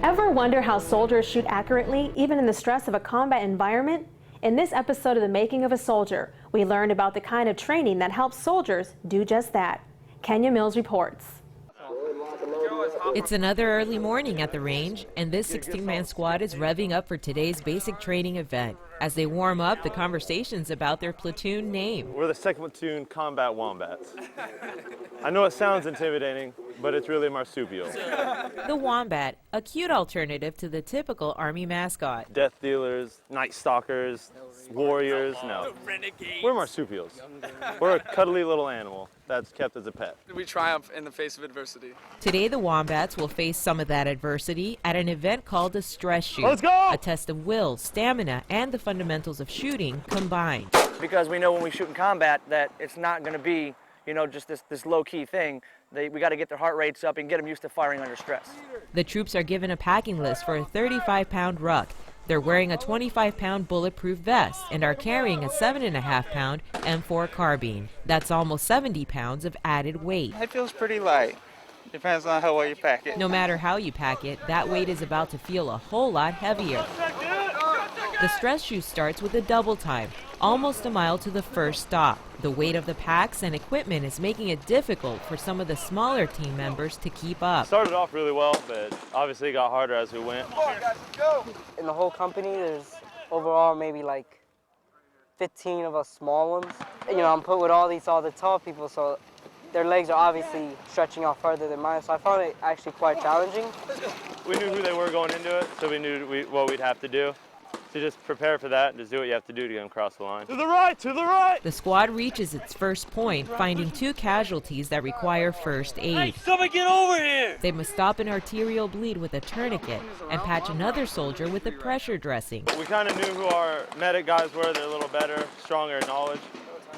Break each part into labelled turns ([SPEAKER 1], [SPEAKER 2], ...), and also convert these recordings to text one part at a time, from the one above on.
[SPEAKER 1] Ever wonder how soldiers shoot accurately, even in the stress of a combat environment? In this episode of The Making of a Soldier, we learned about the kind of training that helps soldiers do just that. Kenya Mills reports.
[SPEAKER 2] It's another early morning at the range, and this 16-man squad is revving up for today's basic training event. As they warm up, the conversation's about their platoon name.
[SPEAKER 3] We're the 2nd Platoon Combat Wombats. I know it sounds intimidating, but it's really marsupial.
[SPEAKER 2] The Wombat, a cute alternative to the typical Army mascot.
[SPEAKER 3] Death dealers, night stalkers, warriors, no. We're marsupials. We're a cuddly little animal that's kept as a pet.
[SPEAKER 4] We triumph in the face of adversity.
[SPEAKER 2] Today, the Wombats will face some of that adversity at an event called a stress shoot.
[SPEAKER 3] Let's go!
[SPEAKER 2] A test of will, stamina, and the fundamentals of shooting combined.
[SPEAKER 5] Because we know when we shoot in combat that it's not going to be, just this low-key thing. We got to get their heart rates up and get them used to firing under stress.
[SPEAKER 2] The troops are given a packing list for a 35-pound ruck. They're wearing a 25-pound bulletproof vest and are carrying a 7.5-pound M4 carbine. That's almost 70 pounds of added weight.
[SPEAKER 6] It feels pretty light. Depends on how well you pack it.
[SPEAKER 2] No matter how you pack it, that weight is about to feel a whole lot heavier. The stress shoot starts with a double time, almost a mile to the first stop. The weight of the packs and equipment is making it difficult for some of the smaller team members to keep up.
[SPEAKER 3] Started off really well, but obviously it got harder as we went.
[SPEAKER 7] In the whole company, there's overall maybe like 15 of us small ones. I'm put with all the tall people, so their legs are obviously stretching out further than mine, so I found it actually quite challenging.
[SPEAKER 3] We knew who they were going into it, so we knew what we'd have to do. So just prepare for that and just do what you have to do to get them across the line. To the right, to the right!
[SPEAKER 2] The squad reaches its first point, finding 2 casualties that require first aid.
[SPEAKER 8] Hey, somebody get over here!
[SPEAKER 2] They must stop an arterial bleed with a tourniquet and patch another soldier with a pressure dressing.
[SPEAKER 3] We kind of knew who our medic guys were. They're a little better, stronger in knowledge.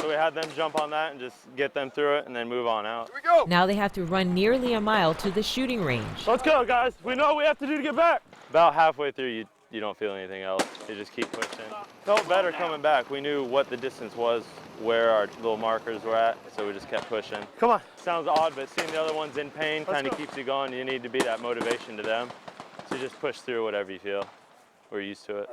[SPEAKER 3] So we had them jump on that and just get them through it and then move on out.
[SPEAKER 4] Here we go!
[SPEAKER 2] Now they have to run nearly a mile to the shooting range.
[SPEAKER 3] Let's go, guys. We know what we have to do to get back. About halfway through, you don't feel anything else. You just keep pushing. Felt better coming back. We knew what the distance was, where our little markers were at, so we just kept pushing. Come on. Sounds odd, but seeing the other ones in pain kind of keeps you going. You need to be that motivation to them. So just push through whatever you feel. We're used to it.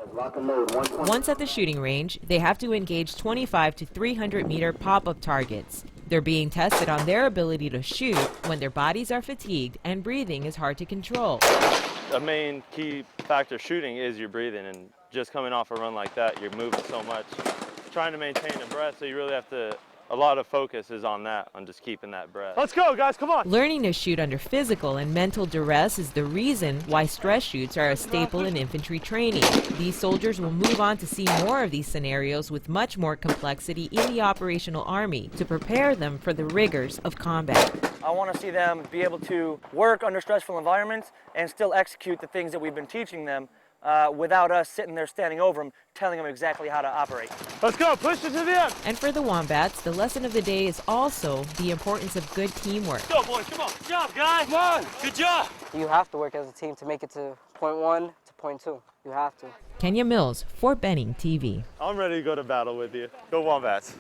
[SPEAKER 2] Once at the shooting range, they have to engage 25 to 300 meter pop-up targets. They're being tested on their ability to shoot when their bodies are fatigued and breathing is hard to control.
[SPEAKER 3] A main key factor shooting is your breathing, and just coming off a run like that, you're moving so much. Trying to maintain a breath, so you really have to, a lot of focus is on that, on just keeping that breath. Let's go, guys, come on!
[SPEAKER 2] Learning to shoot under physical and mental duress is the reason why stress shoots are a staple in infantry training. These soldiers will move on to see more of these scenarios with much more complexity in the operational army to prepare them for the rigors of combat.
[SPEAKER 5] I want to see them be able to work under stressful environments and still execute the things that we've been teaching them without us sitting there standing over them, telling them exactly how to operate.
[SPEAKER 3] Let's go, push it to the end!
[SPEAKER 2] And for the Wombats, the lesson of the day is also the importance of good teamwork.
[SPEAKER 8] Go, boys, come on. Good job, guys. Come on. Good job.
[SPEAKER 7] You have to work as a team to make it to point 1 to point 2. You have to.
[SPEAKER 2] Kenya Mills, Fort Benning TV.
[SPEAKER 3] I'm ready to go to battle with you. Go Wombats.